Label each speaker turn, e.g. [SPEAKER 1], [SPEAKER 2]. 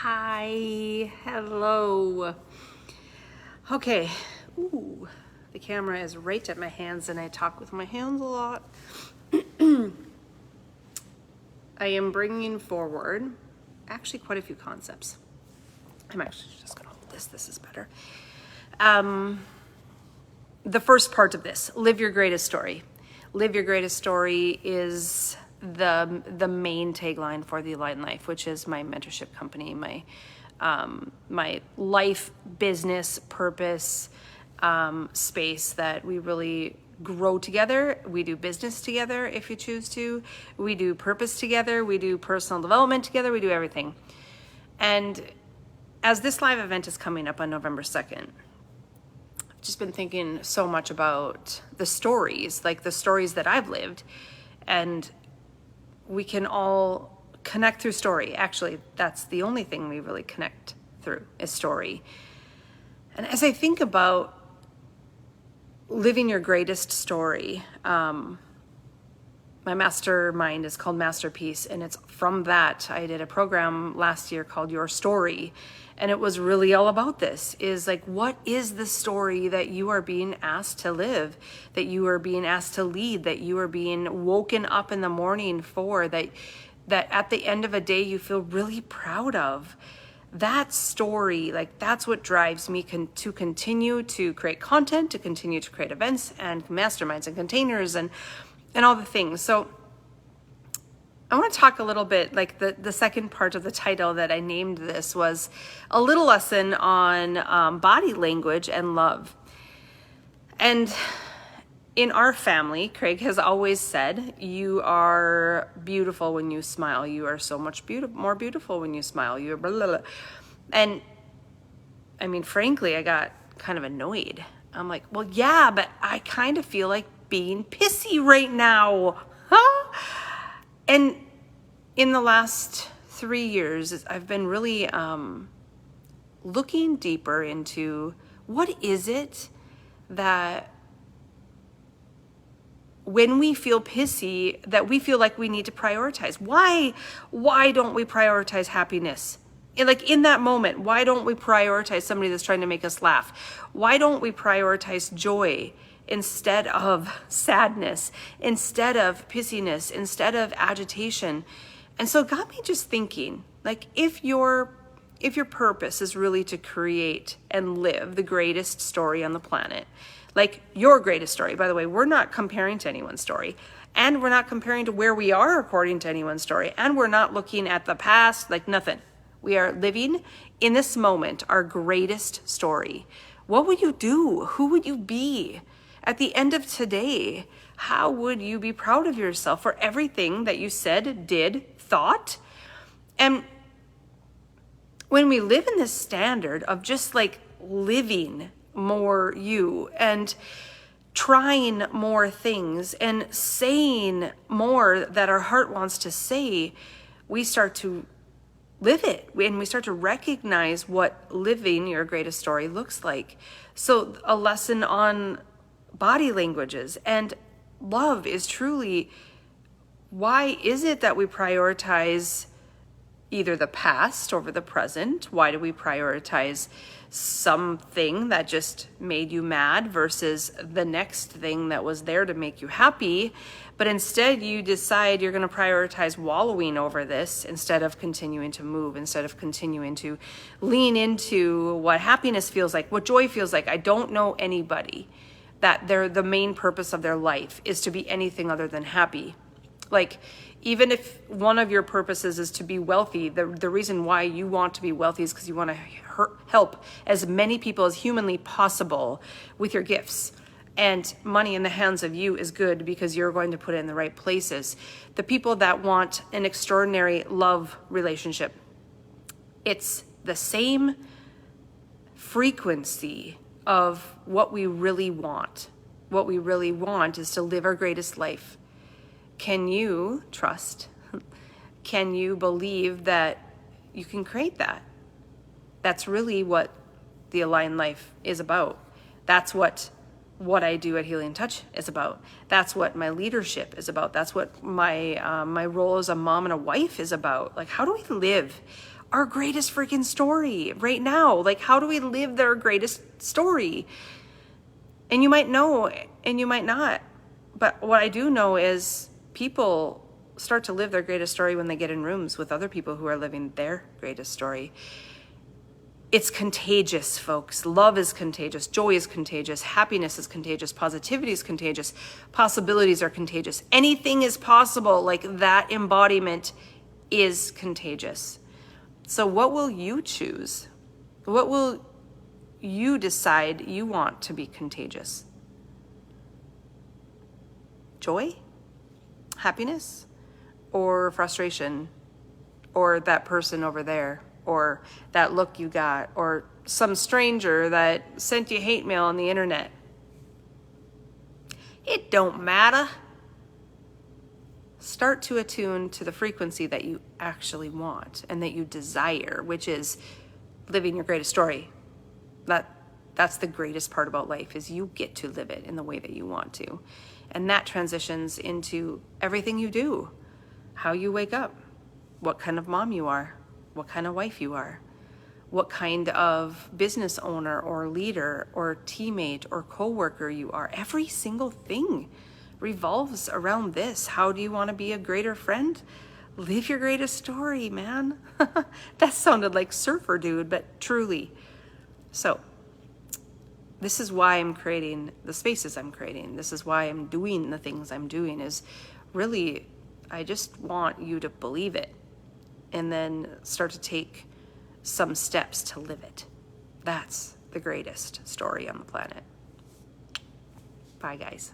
[SPEAKER 1] Hi, hello. Okay, ooh, the camera is right at my hands and I talk with my hands a lot. I am bringing forward actually quite a few concepts. I'm actually just gonna hold this is better. The first part of this, live your greatest story. Live your greatest story is the main tagline for the Aligned Life, which is my mentorship company, my life, business, purpose space that we really grow together. We do business together if you choose to. We do purpose together. We do personal development together. We do everything. And as this live event is coming up on November 2nd, I've just been thinking so much about the stories, like the stories that I've lived, and we can all connect through story. Actually, that's the only thing we really connect through is story. And as I think about living your greatest story, my mastermind is called Masterpiece, and it's from that. I did a program last year called Your Story, and it was really all about this, is like, what is the story that you are being asked to live, that you are being asked to lead, that you are being woken up in the morning for, that at the end of a day you feel really proud of? That story, like, that's what drives me to continue to create content, to continue to create events and masterminds and containers and all the things. So I want to talk a little bit, like the second part of the title that I named this was a little lesson on body language and love. And in our family, Craig has always said, you are beautiful when you smile. You are so much more beautiful when you smile. You're blah, blah, blah. And I mean, frankly, I got kind of annoyed. I'm like, well, yeah, but I kind of feel like being pissy right now. Huh? And in the last 3 years, I've been really looking deeper into what is it that when we feel pissy, that we feel like we need to prioritize. Why don't we prioritize happiness? Like in that moment, why don't we prioritize somebody that's trying to make us laugh? Why don't we prioritize joy instead of sadness, instead of pissiness, instead of agitation? And so it got me just thinking, like, if your purpose is really to create and live the greatest story on the planet, like your greatest story, by the way, we're not comparing to anyone's story, and we're not comparing to where we are according to anyone's story, and we're not looking at the past, like nothing. We are living in this moment, our greatest story. What would you do? Who would you be? At the end of today, how would you be proud of yourself for everything that you said, did, thought? And when we live in this standard of just like living more you and trying more things and saying more that our heart wants to say, we start to live it, and we start to recognize what living your greatest story looks like. So a lesson on body languages and love is truly, why is it that we prioritize either the past over the present? Why do we prioritize something that just made you mad versus the next thing that was there to make you happy? But instead you decide you're going to prioritize wallowing over this instead of continuing to move, instead of continuing to lean into what happiness feels like, what joy feels like. I don't know anybody that the main purpose of their life is to be anything other than happy. Like, even if one of your purposes is to be wealthy, the reason why you want to be wealthy is because you want to help as many people as humanly possible with your gifts. And money in the hands of you is good because you're going to put it in the right places. The people that want an extraordinary love relationship, it's the same frequency of what we really want. What we really want is to live our greatest life. Can you trust? Can you believe that you can create that? That's really what the Aligned Life is about. That's what I do at Healing Touch is about. That's what my leadership is about. That's what my role as a mom and a wife is about. Like, how do we live our greatest freaking story right now. Like, how do we live their greatest story? And you might know and you might not. But what I do know is people start to live their greatest story when they get in rooms with other people who are living their greatest story. It's contagious, folks. Love is contagious. Joy is contagious. Happiness is contagious. Positivity is contagious. Possibilities are contagious. Anything is possible. Like, that embodiment is contagious. So what will you choose? What will you decide you want to be contagious? Joy? Happiness? Or frustration? Or that person over there? Or that look you got? Or some stranger that sent you hate mail on the internet? It don't matter. Start to attune to the frequency that you actually want and that you desire, which is living your greatest story. That's the greatest part about life, is you get to live it in the way that you want to. And that transitions into everything you do. How you wake up, what kind of mom you are, what kind of wife you are, what kind of business owner or leader or teammate or coworker you are. Every single thing revolves around this. How do you want to be a greater friend? Live your greatest story, man. That sounded like Surfer Dude, but truly. So this is why I'm creating the spaces I'm creating. This is why I'm doing the things I'm doing, is really, I just want you to believe it and then start to take some steps to live it. That's the greatest story on the planet. Bye, guys.